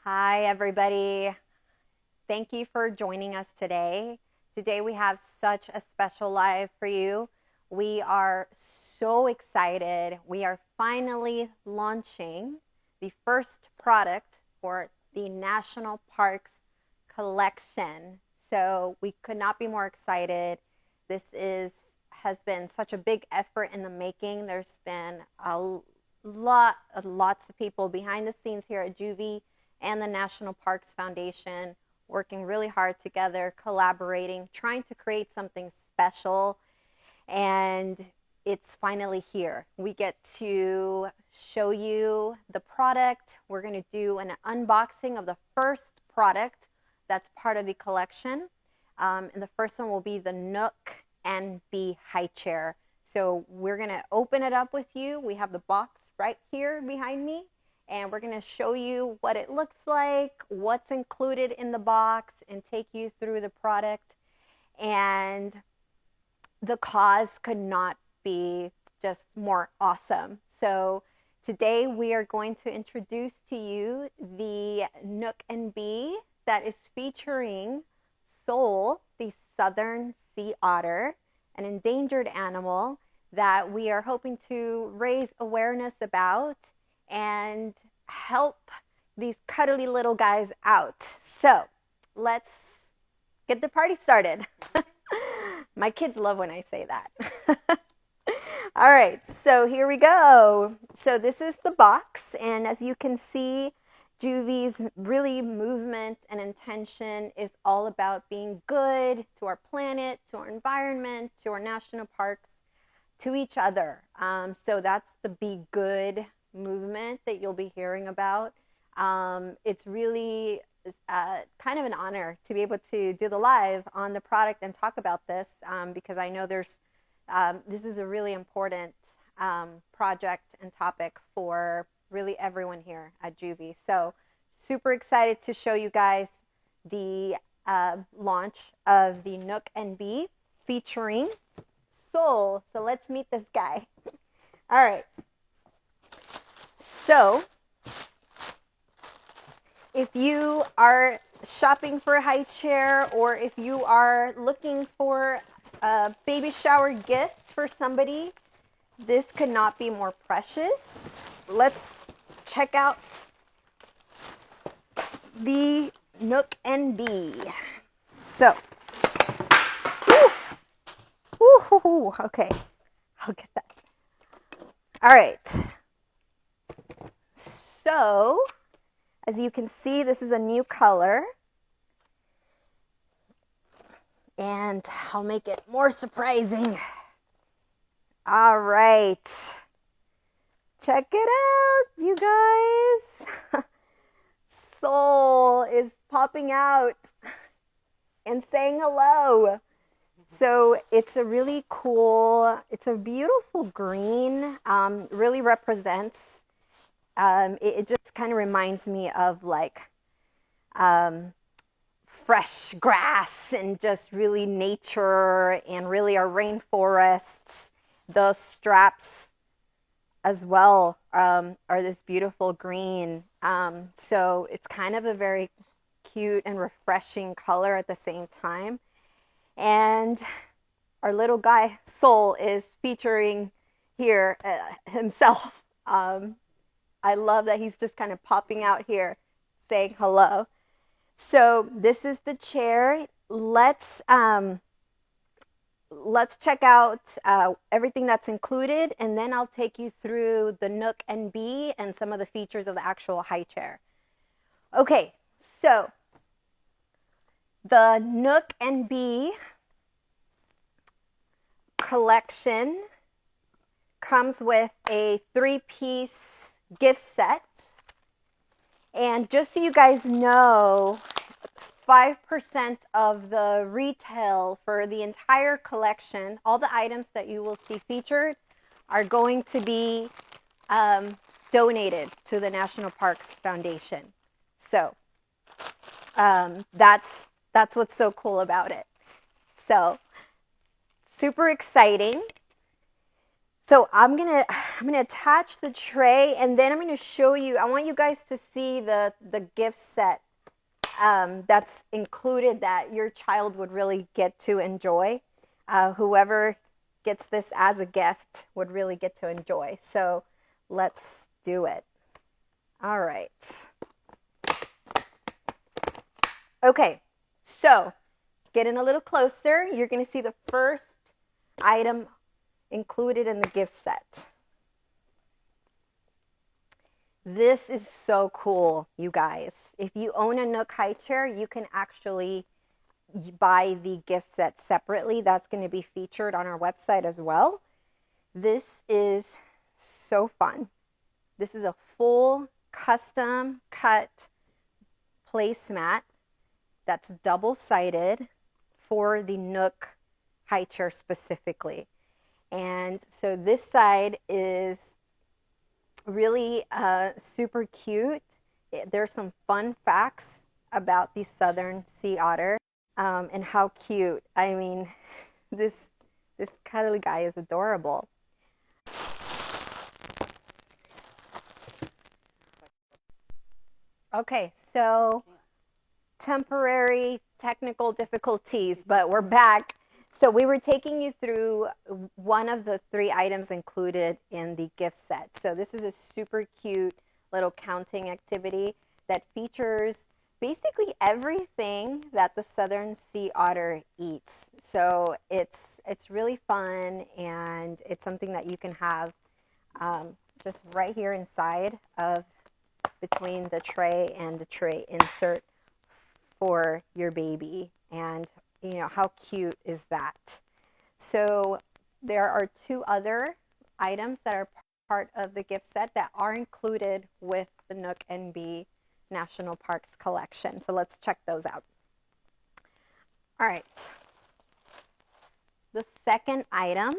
Hi, everybody. Thank you for joining us today. Today we have such a special live for you. We are so excited. We are finally launching the first product for the National Parks collection. So we could not be more excited. Has been such a big effort in the making. There's been lots of people behind the scenes here at Joovy and the National Parks Foundation working really hard together, collaborating, trying to create something special. And it's finally here. We get to show you the product. We're going to do an unboxing of the first product that's part of the collection. And the first one will be the Nook and Bee high chair. So we're going to open it up with you. We have the box right here behind me. And we're going to show you what it looks like, what's included in the box, and take you through the product. And the cause could not be just more awesome. So today we are going to introduce to you the Nook and Bee that is featuring Soul, the southern sea otter, an endangered animal that we are hoping to raise awareness about and help these cuddly little guys out. So let's get the party started. My kids love when I say that. All right, so here we go. So this is the box, and as you can see, Joovy's really movement and intention is all about being good to our planet, to our environment, to our national parks, to each other. So that's the Be Good movement that you'll be hearing about. It's really kind of an honor to be able to do the live on the product and talk about this because I know this is a really important project and topic for really everyone here at Joovy. So super excited to show you guys the launch of the Nook and Bee featuring Soul. So let's meet this guy. All right. So if you are shopping for a high chair, or if you are looking for a baby shower gift for somebody, this could not be more precious. Let's check out the Nook and Bee. So, okay, I'll get that. All right. So, as you can see, this is a new color. And I'll make it more surprising. All right. Check it out, you guys. Soul is popping out and saying hello. So it's a really cool, it's a beautiful green, really represents, it just kind of reminds me of like fresh grass and just really nature and really our rainforests. The straps as well are this beautiful green. So it's kind of a very cute and refreshing color at the same time. And our little guy, Soul, is featuring here himself. I love that he's just kind of popping out here saying hello. So this is the chair. Let's check out everything that's included, and then I'll take you through the Nook and Bee and some of the features of the actual high chair. Okay, so the Nook and Bee collection comes with a 3-piece gift set. And just so you guys know, 5% of the retail for the entire collection, all the items that you will see featured, are going to be donated to the National Parks Foundation. So that's what's so cool about it. So super exciting. So I'm gonna attach the tray, and then I'm gonna show you. I want you guys to see the gift set that's included that your child would really get to enjoy. Whoever gets this as a gift would really get to enjoy. So let's do it. All right. Okay, so getting a little closer, you're going to see the first item included in the gift set. This is so cool, you guys. If you own a Nook high chair, you can actually buy the gift set separately. That's going to be featured on our website as well. This is so fun. This is a full custom cut placemat that's double-sided for the Nook high chair specifically. And so this side is really super cute. There's some fun facts about the southern sea otter and how cute. I mean, this cuddly guy is adorable. Okay, so temporary technical difficulties, but we're back. So we were taking you through one of the 3 items included in the gift set. So this is a super cute little counting activity that features basically everything that the southern sea otter eats. So it's really fun, and it's something that you can have just right here inside of between the tray and the tray insert for your baby. And you know, how cute is that? So there are 2 other items that are part of the gift set that are included with the Nook NB National Parks collection. So let's check those out. All right. The second item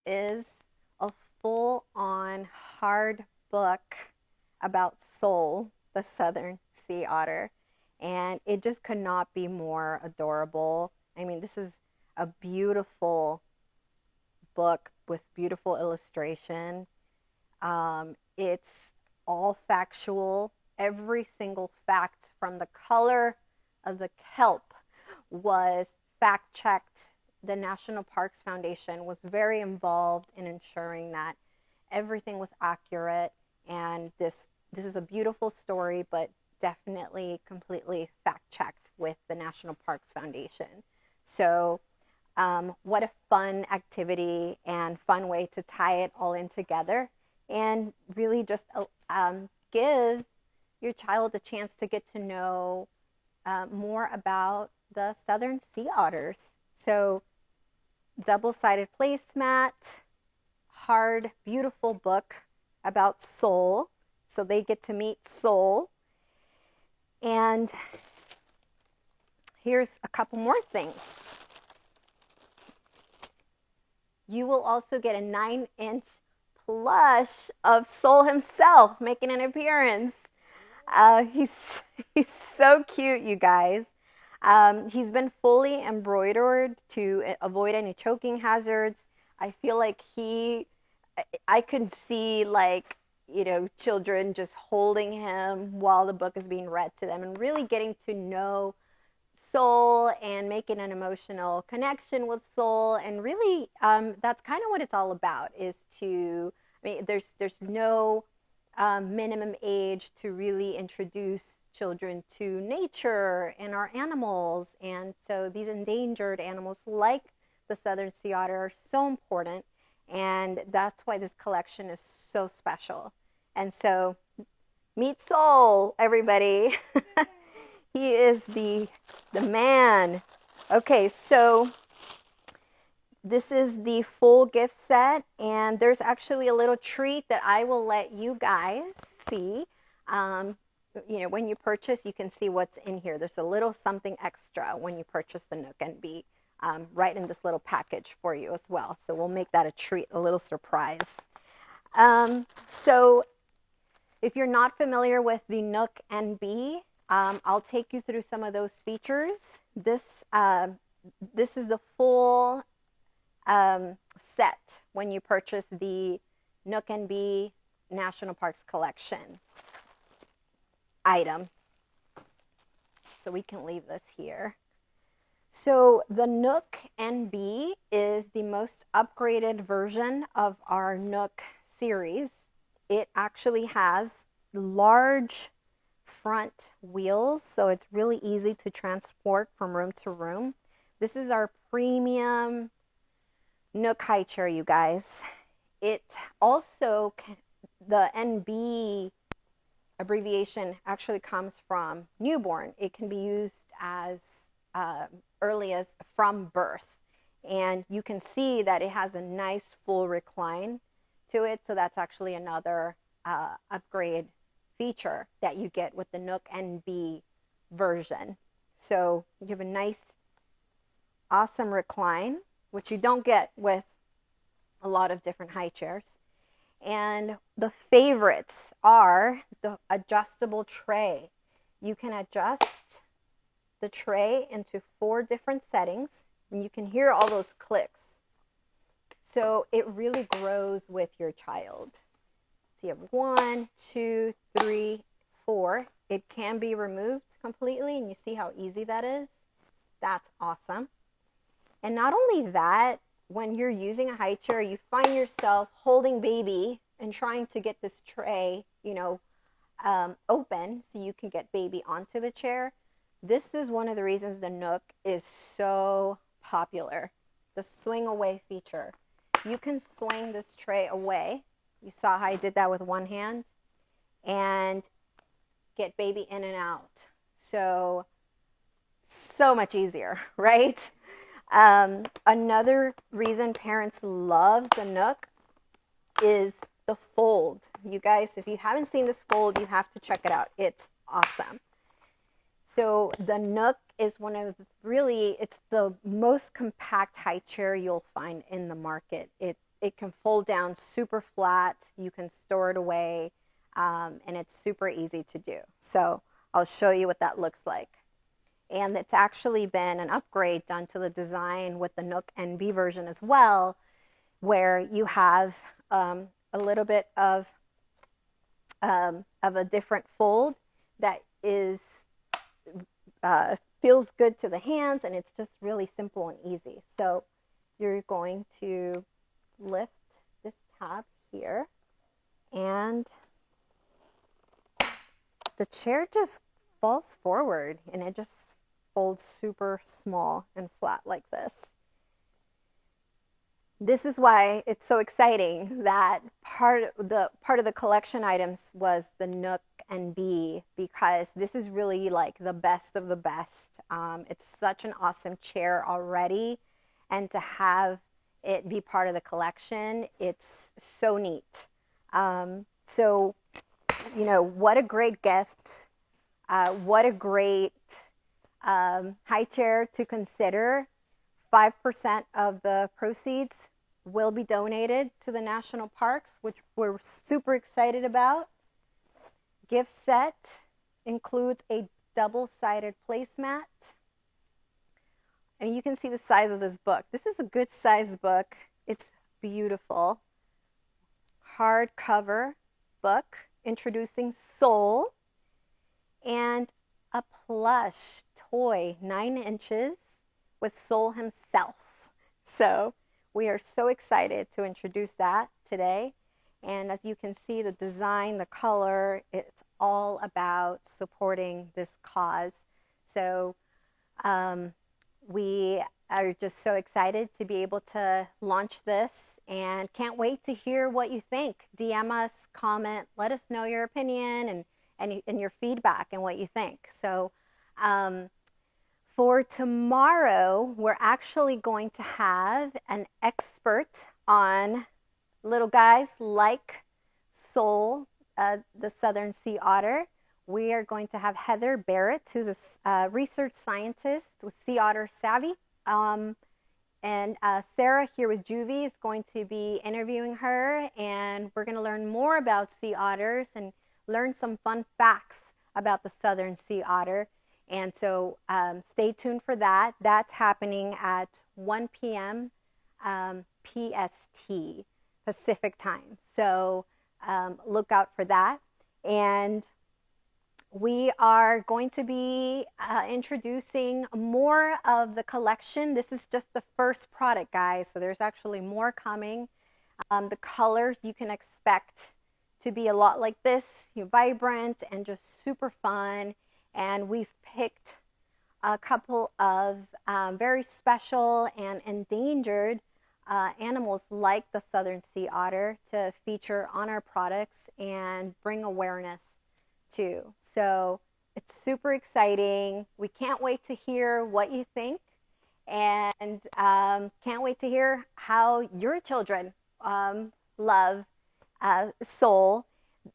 is a full-on hard book about Soul, the southern sea otter. And it just could not be more adorable. I mean, this is a beautiful book with beautiful illustration. It's all factual. Every single fact, from the color of the kelp, was fact-checked. The National Parks Foundation was very involved in ensuring that everything was accurate. And this is a beautiful story, but definitely completely fact-checked with the National Parks Foundation. So what a fun activity and fun way to tie it all in together, and really just give your child a chance to get to know more about the southern sea otters. So double-sided placemat, hard, beautiful book about Soul. So they get to meet Soul. And here's a couple more things. You will also get a 9-inch plush of Soul himself making an appearance. He's so cute, you guys. He's been fully embroidered to avoid any choking hazards. I feel like I could see, like, you know, children just holding him while the book is being read to them and really getting to know Soul and making an emotional connection with Soul. And really, that's kind of what it's all about, is to, I mean, there's no minimum age to really introduce children to nature and our animals. And so these endangered animals like the southern sea otter are so important. And that's why this collection is so special. And so meet Soul, everybody. He is the man. Okay, so this is the full gift set, and there's actually a little treat that I will let you guys see. You know, when you purchase, you can see what's in here. There's a little something extra when you purchase the Nook NB, right in this little package for you as well. So we'll make that a treat, a little surprise. So if you're not familiar with the Nook NB, I'll take you through some of those features. This is the full set when you purchase the Nook and Bee National Parks Collection item. So we can leave this here. So the Nook and Bee is the most upgraded version of our Nook series. It actually has large front wheels, so it's really easy to transport from room to room. This is our premium Nook high chair, you guys. It also, the NB abbreviation actually comes from newborn. It can be used as early as from birth. And you can see that it has a nice full recline to it. So that's actually another upgrade feature that you get with the Nook NB version. So you have a nice, awesome recline, which you don't get with a lot of different high chairs. And the favorites are the adjustable tray. You can adjust the tray into 4 different settings, and you can hear all those clicks. So it really grows with your child. So you have 1, 2, 3, 4. It can be removed completely, and you see how easy that is. That's awesome. And not only that, when you're using a high chair, you find yourself holding baby and trying to get this tray, open so you can get baby onto the chair. This is one of the reasons the Nook is so popular, the swing away feature. You can swing this tray away. You saw how I did that with one hand, and get baby in and out. So much easier, right? Another reason parents love the Nook is the fold. You guys, if you haven't seen this fold, you have to check it out. It's awesome. So the Nook is it's the most compact high chair you'll find in the market. It can fold down super flat. You can store it away, and it's super easy to do. So I'll show you what that looks like. And it's actually been an upgrade done to the design with the Nook NB version as well, where you have a little bit of a different fold that is feels good to the hands, and it's just really simple and easy. So you're going to lift this tab here, and the chair just falls forward, and it just folds super small and flat like this. This is why it's so exciting that part of the collection items was the Nook and Bee, because this is really like the best of the best. It's such an awesome chair already, and to have it be part of the collection, it's so neat. So, what a great gift. What a great high chair to consider. 5% of the proceeds will be donated to the national parks, which we're super excited about. Gift set includes a double-sided placemat. And you can see the size of this book. This is a good size book. It's beautiful. Hardcover book introducing Soul, and a plush toy 9 inches with Soul himself. So we are so excited to introduce that today. And as you can see, the design, the color, it's all about supporting this cause. So we are just so excited to be able to launch this, and can't wait to hear what you think. DM us, comment, let us know your opinion and your feedback and what you think. So for tomorrow, we're actually going to have an expert on little guys like Soul, the Southern Sea Otter. We are going to have Heather Barrett, who's a research scientist with Sea Otter Savvy. And Sarah here with Joovy is going to be interviewing her, and we're going to learn more about sea otters and learn some fun facts about the Southern Sea Otter. And so stay tuned for that. That's happening at 1 p.m. PST, Pacific time. So look out for that. And we are going to be introducing more of the collection. This is just the first product, guys, so there's actually more coming. The colors you can expect to be a lot like this, vibrant and just super fun. And we've picked a couple of very special and endangered animals like the southern sea otter to feature on our products and bring awareness to. So it's super exciting. We can't wait to hear what you think, and can't wait to hear how your children love Soul.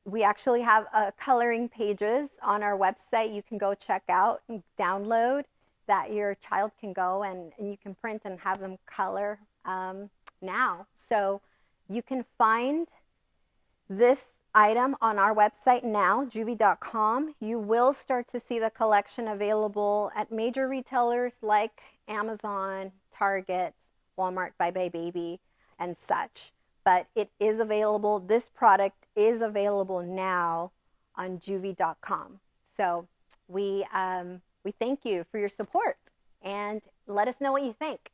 We actually have coloring pages on our website you can go check out and download that your child can go and you can print and have them color now. So you can find this item on our website now, joovy.com. You will start to see the collection available at major retailers like Amazon, Target, Walmart, Bye Bye Baby, and such. But it is available. This product is available now on joovy.com. So we thank you for your support and let us know what you think.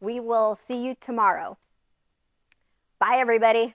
We will see you tomorrow. Bye, everybody.